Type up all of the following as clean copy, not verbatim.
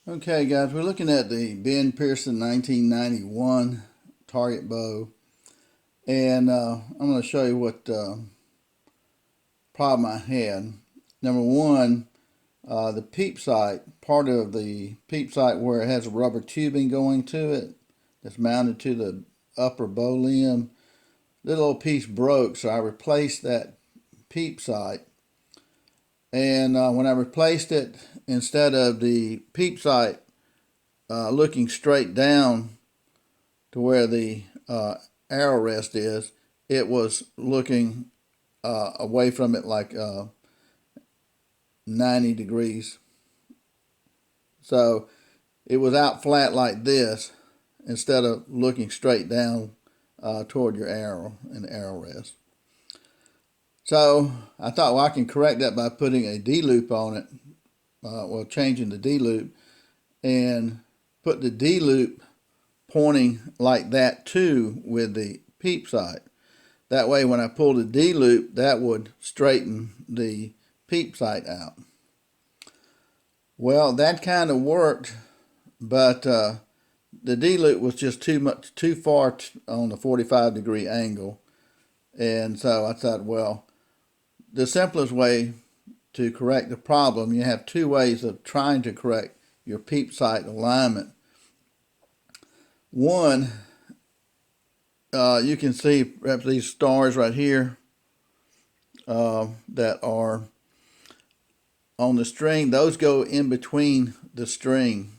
Okay guys, we're looking at the Ben Pearson 1991 target bow, and I'm going to show you what problem I had. Number one, the peep sight, part of the peep sight where it has a rubber tubing going to it that's mounted to the upper bow limb, the little piece broke, so I replaced that peep sight. And when I replaced it, instead of the peep sight looking straight down to where the arrow rest is, it was looking away from it like 90 degrees. So it was out flat like this instead of looking straight down toward your arrow and the arrow rest. So I thought, well, I can correct that by putting a D-loop on it, changing the D-loop, and put the D-loop pointing like that too with the peep sight. That way when I pull the D-loop, that would straighten the peep sight out. Well, that kind of worked, but the D-loop was just too far on the 45-degree angle. And so I thought, well, the simplest way to correct the problem, you have two ways of trying to correct your peep sight alignment. One, you can see perhaps these stars right here that are on the string. Those go in between the string.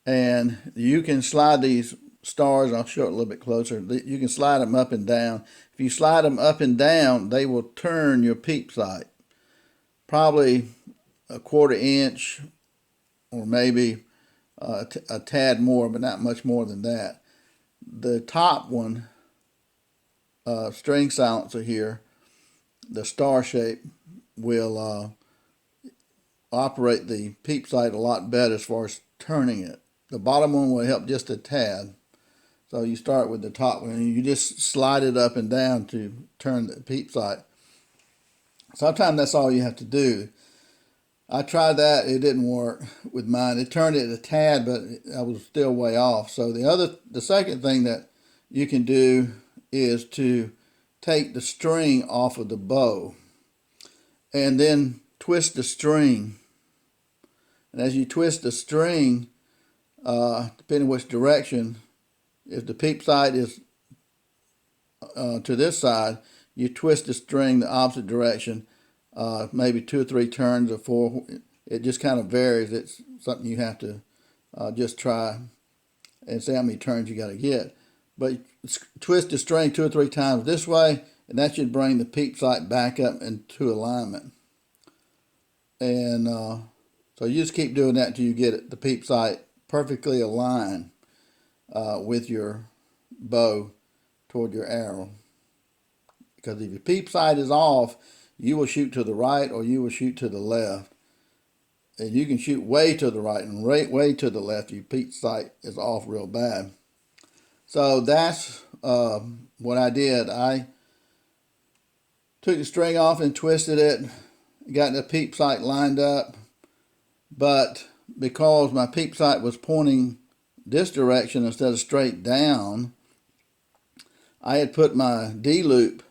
And you can slide these stars, I'll show it a little bit closer. You can slide them up and down. If you slide them up and down, they will turn your peep sight. Probably a 1/4 inch or maybe a tad more, but not much more than that. The top one, string silencer here, the star shape, will operate the peep sight a lot better as far as turning it. The bottom one will help just a tad. So you start with the top one and you just slide it up and down to turn the peep sight. Sometimes that's all you have to do. I tried that, it didn't work with mine. It turned it a tad, but I was still way off. So the second thing that you can do is to take the string off of the bow and then twist the string. And as you twist the string, depending which direction, if the peep sight is to this side, you twist the string the opposite direction, maybe 2 or 3 turns or 4. It just kind of varies. It's something you have to just try and see how many turns you got to get. But twist the string 2 or 3 times this way, and that should bring the peep sight back up into alignment. And so you just keep doing that until you get the peep sight perfectly aligned with your bow toward your arrow. Because if your peep sight is off, you will shoot to the right or you will shoot to the left. And you can shoot way to the right and way to the left. Your peep sight is off real bad. So that's what I did. I took the string off and twisted it, got the peep sight lined up. But because my peep sight was pointing this direction instead of straight down, I had put my D-loop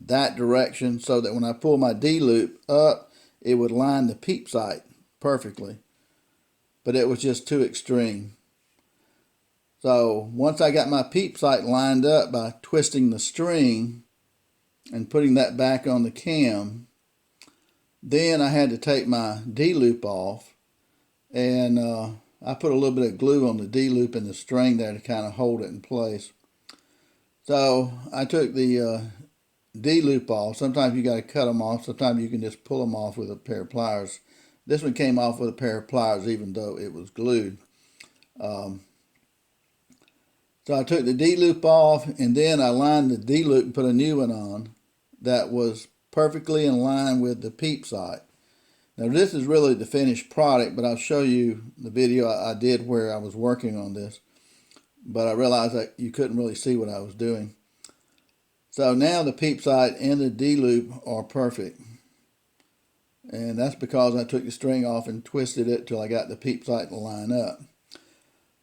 that direction so that when I pull my D-loop up, it would line the peep sight perfectly. But it was just too extreme. So once I got my peep sight lined up by twisting the string and putting that back on the cam, then I had to take my D-loop off, and I put a little bit of glue on the D-loop and the string there to kind of hold it in place. So I took the D-loop off. Sometimes you got to cut them off. Sometimes you can just pull them off with a pair of pliers. This one came off with a pair of pliers even though it was glued. So I took the D-loop off, and then I lined the D-loop and put a new one on that was perfectly in line with the peep sight. Now this is really the finished product, but I'll show you the video I did where I was working on this. But I realized that you couldn't really see what I was doing. So now the peep sight and the D-loop are perfect. And that's because I took the string off and twisted it till I got the peep sight to line up.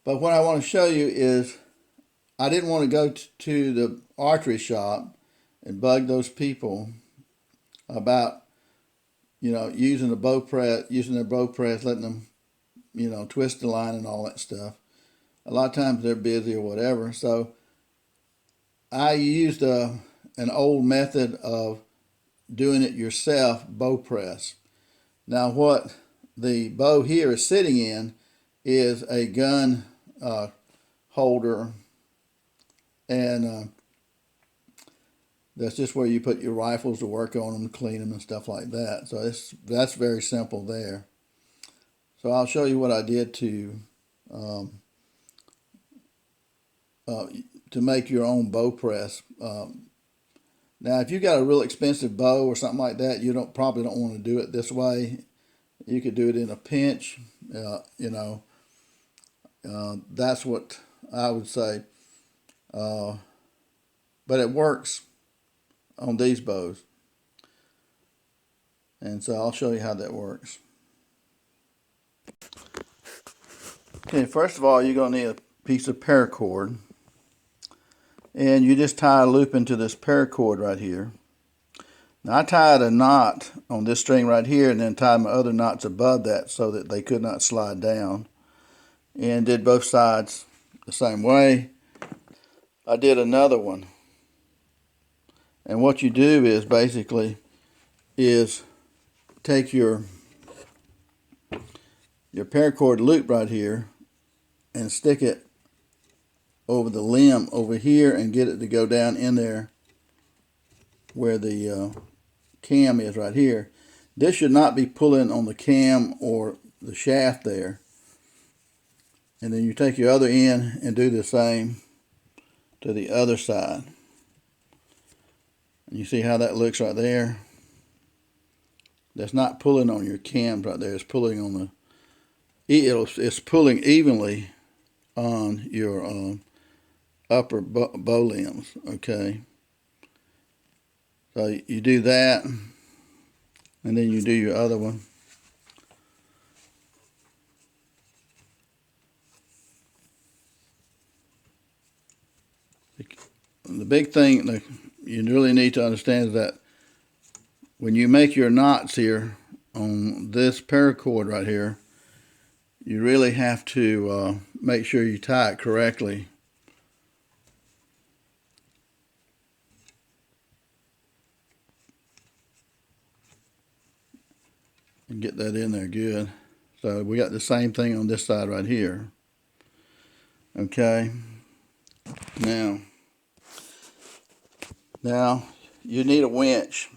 But what I want to show you is I didn't want to go to the archery shop and bug those people about, using their bow press, letting them, twist the line and all that stuff. A lot of times they're busy or whatever. So I used an old method of doing it yourself bow press. Now what the bow here is sitting in is a gun holder, and that's just where you put your rifles to work on them, clean them and stuff like that. So that's very simple there. So I'll show you what I did to make your own bow press. Now, if you got a real expensive bow or something like that, you probably don't want to do it this way. You could do it in a pinch. That's what I would say. But it works on these bows. And so I'll show you how that works. Okay, first of all, you're going to need a piece of paracord. And you just tie a loop into this paracord right here. Now I tied a knot on this string right here and then tied my other knots above that so that they could not slide down. And did both sides the same way. I did another one. And what you do is basically take your paracord loop right here and stick it over the limb over here and get it to go down in there where the cam is right here. This should not be pulling on the cam or the shaft there. And then you take your other end and do the same to the other side. And you see how that looks right there? That's not pulling on your cams right there. It's pulling on it's pulling evenly on your upper bow limbs. Okay. So you do that, and then you do your other one. The big thing that you really need to understand is that when you make your knots here on this paracord right here, you really have to make sure you tie it correctly. And get that in there good. So we got the same thing on this side right here. Okay. Now you need a winch.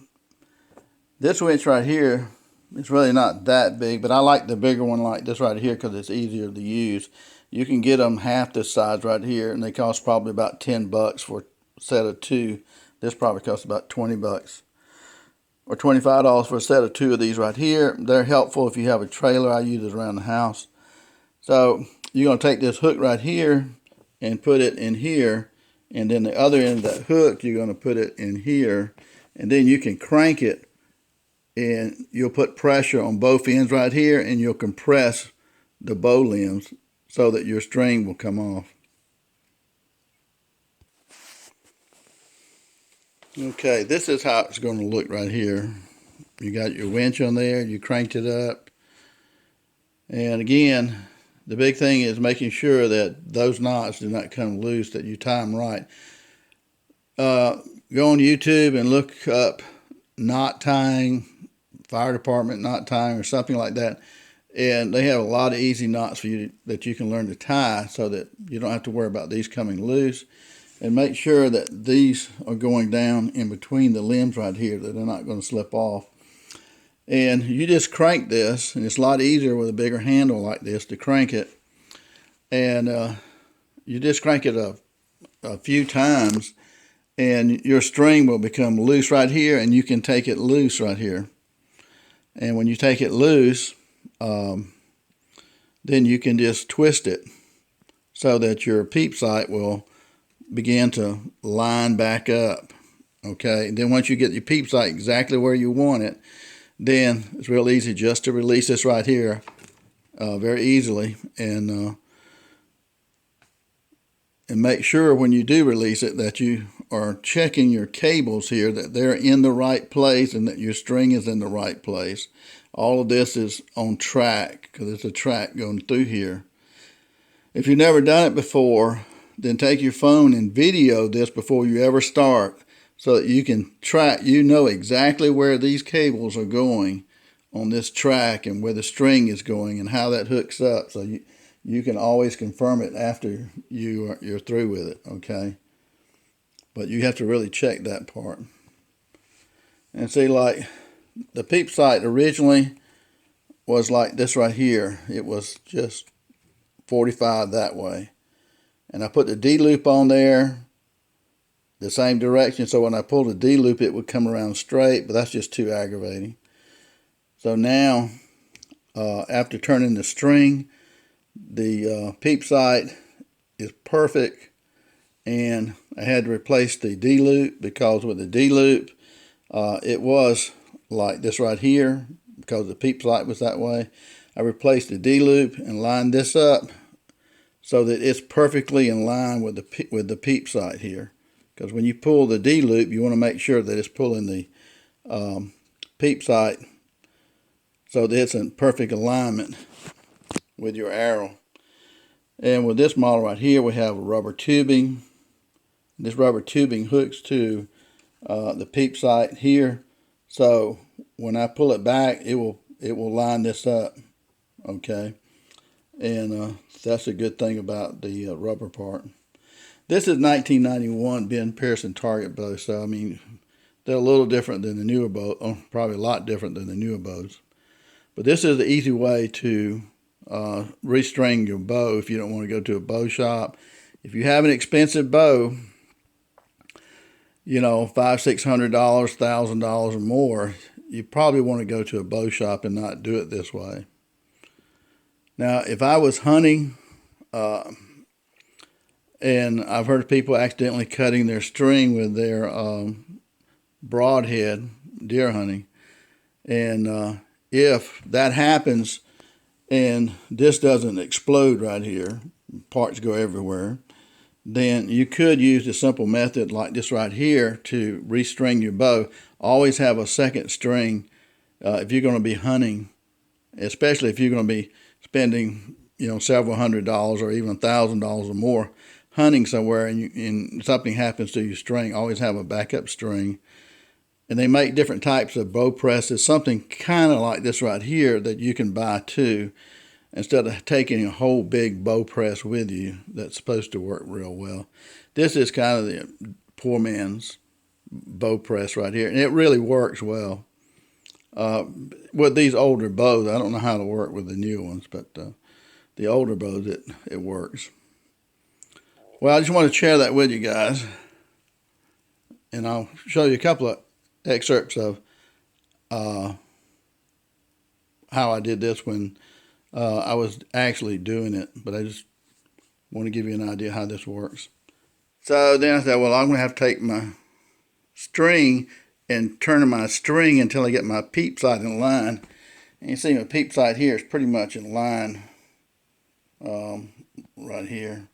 This winch right here is really not that big, but I like the bigger one like this right here because it's easier to use. You can get them half this size right here, and they cost probably about $10 for a set of two. This probably costs about $20 or $25 for a set of two of these right here. They're helpful if you have a trailer. I use it around the house. So you're going to take this hook right here and put it in here, and then the other end of that hook you're going to put it in here, and then you can crank it, and you'll put pressure on both ends right here, and you'll compress the bow limbs so that your string will come off. Okay, this is how it's going to look right here. You got your winch on there, you cranked it up. And again, the big thing is making sure that those knots do not come loose, that you tie them right. Go on YouTube and look up knot tying, fire department knot tying or something like that. And they have a lot of easy knots for you that you can learn to tie so that you don't have to worry about these coming loose. And make sure that these are going down in between the limbs right here, that they're not going to slip off. And you just crank this, and it's a lot easier with a bigger handle like this to crank it. And you just crank it a few times, and your string will become loose right here, and you can take it loose right here. And when you take it loose, then you can just twist it so that your peep sight will begin to line back up. Okay, and then once you get your peep sight exactly where you want it, then it's real easy just to release this right here very easily, and make sure when you do release it that you are checking your cables here, that they're in the right place and that your string is in the right place. All of this is on track because there's a track going through here. If you've never done it before, then take your phone and video this before you ever start so that you can track, you know exactly where these cables are going on this track and where the string is going and how that hooks up, so you can always confirm it after you're through with it, okay? But you have to really check that part. And see, like the Peep sight originally was like this right here. It was just 45 that way. And I put the D loop on there the same direction, so when I pulled the D loop it would come around straight, but that's just too aggravating. So now, after turning the string, the Peep sight is perfect, and I had to replace the D loop because with the D loop it was like this right here because the Peep sight was that way. I replaced the D loop and lined this up so that it's perfectly in line with the Peep sight here, because when you pull the D loop you want to make sure that it's pulling the Peep sight so that it's in perfect alignment with your arrow. And with this model right here, we have a rubber tubing. This rubber tubing hooks to the Peep sight here, so when I pull it back, it will line this up, okay? And that's a good thing about the rubber part. This is 1991 Ben Pearson target bow, so I mean they're a little different than the newer bow, probably a lot different than the newer bows. But this is the easy way to restring your bow if you don't want to go to a bow shop. If you have an expensive bow, you know, $500, $600, $1,000 or more, you probably want to go to a bow shop and not do it this way. Now, if I was hunting, and I've heard of people accidentally cutting their string with their broadhead deer hunting, and if that happens and this doesn't explode right here, parts go everywhere, then you could use the simple method like this right here to restring your bow. Always have a second string if you're going to be hunting, especially if you're going to be spending, you know, several $100s or even $1,000 or more hunting somewhere, and something happens to your string. Always have a backup string. And they make different types of bow presses, something kind of like this right here that you can buy too, instead of taking a whole big bow press with you. That's supposed to work real well. This is kind of the poor man's bow press right here, and it really works well. With these older bows, I don't know how to work with the new ones, but the older bows, it works. Well, I just want to share that with you guys, and I'll show you a couple of excerpts of how I did this when I was actually doing it, but I just want to give you an idea how this works. So then I said, well, I'm going to have to take my string and turn my string until I get my Peep sight in line. And you see my Peep sight here is pretty much in line right here.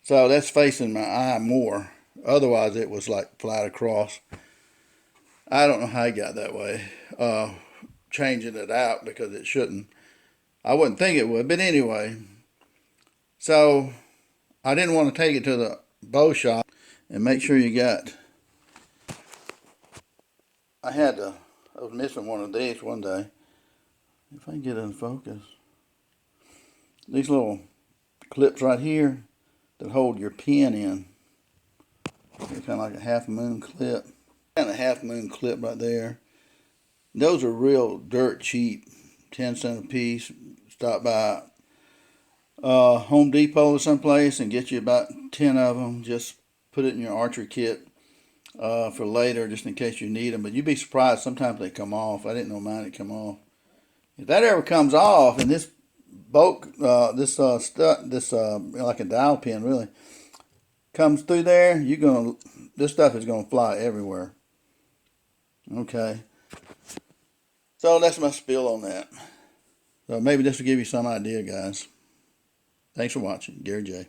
So that's facing my eye more. Otherwise it was like flat across. I don't know how I got that way. Changing it out because it shouldn't. I wouldn't think it would, but anyway. So I didn't want to take it to the bow shop and make sure you got. I was missing one of these one day. If I can get it in focus. These little clips right here that hold your pin in. They're kind of like a half moon clip. And a half moon clip right there. Those are real dirt cheap, 10 cents a piece. Stop by Home Depot or someplace and get you about 10 of them. Just put it in your archery kit for later, just in case you need them. But you'd be surprised, sometimes they come off. I didn't know mine had come off. If that ever comes off, and this bolt, this like a dowel pin really, comes through there, this stuff is gonna fly everywhere. Okay. So that's my spiel on that. So maybe this will give you some idea, guys. Thanks for watching. Gary J.